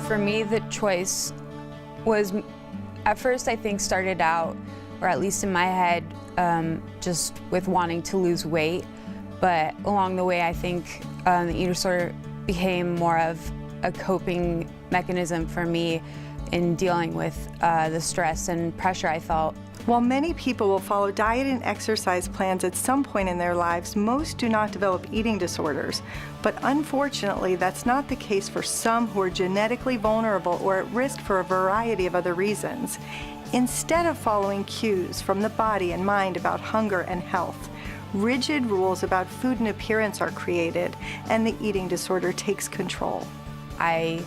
For me, the choice was, at first I think started out, or at least in my head, just with wanting to lose weight. But along the way, I think the eating disorder became more of a coping mechanism for me in dealing with the stress and pressure I felt. While many people will follow diet and exercise plans at some point in their lives, most do not develop eating disorders. But unfortunately, that's not the case for some who are genetically vulnerable or at risk for a variety of other reasons. Instead of following cues from the body and mind about hunger and health, rigid rules about food and appearance are created, and the eating disorder takes control. I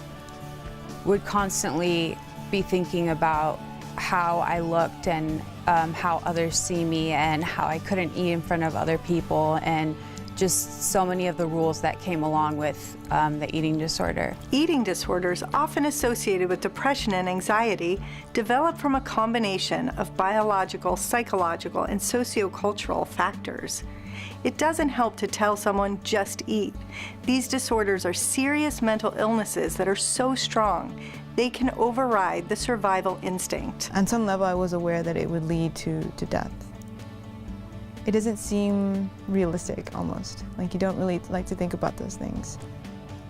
would constantly be thinking about how I looked and how others see me and how I couldn't eat in front of other people, and just so many of the rules that came along with the eating disorder. Eating disorders, often associated with depression and anxiety, develop from a combination of biological, psychological, and sociocultural factors. It doesn't help to tell someone, just eat. These disorders are serious mental illnesses that are so strong, they can override the survival instinct. On some level, I was aware that it would lead to death. It doesn't seem realistic, almost. Like, you don't really like to think about those things.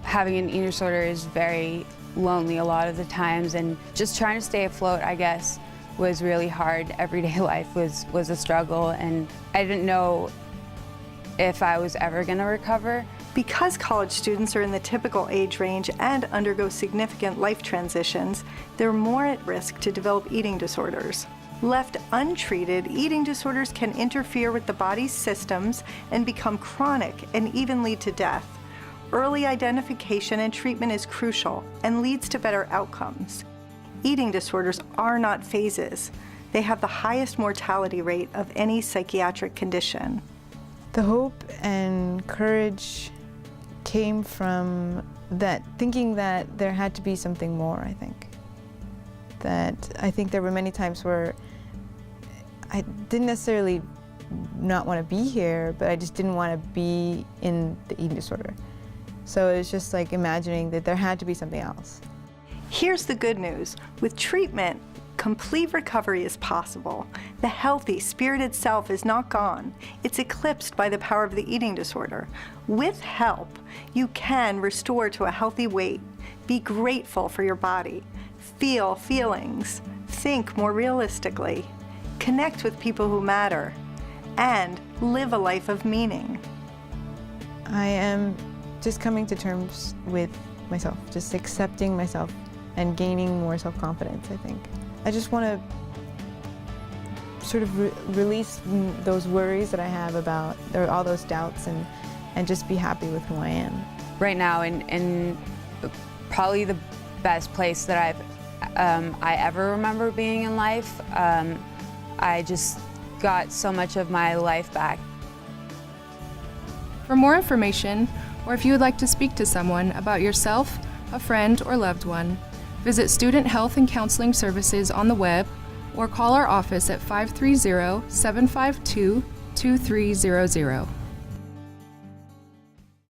Having an eating disorder is very lonely a lot of the times, and just trying to stay afloat, I guess, was really hard. Everyday life was a struggle, and I didn't know if I was ever going to recover. Because college students are in the typical age range and undergo significant life transitions, they're more at risk to develop eating disorders. Left untreated, eating disorders can interfere with the body's systems and become chronic and even lead to death. Early identification and treatment is crucial and leads to better outcomes. Eating disorders are not phases. They have the highest mortality rate of any psychiatric condition. The hope and courage came from that, thinking that there had to be something more, I think. That I think there were many times where I didn't necessarily not want to be here, but I just didn't want to be in the eating disorder. So it's just like imagining that there had to be something else. Here's the good news. With treatment, complete recovery is possible. The healthy, spirited self is not gone. It's eclipsed by the power of the eating disorder. With help, you can restore to a healthy weight, be grateful for your body, feel feelings, think more realistically, connect with people who matter, and live a life of meaning. I am just coming to terms with myself, just accepting myself and gaining more self-confidence, I think. I just want to sort of release those worries that I have about, or all those doubts, and just be happy with who I am. Right now, in probably the best place that I ever remember being in life. I just got so much of my life back. For more information, or if you would like to speak to someone about yourself, a friend, or loved one, visit Student Health and Counseling Services on the web or call our office at 530-752-2300.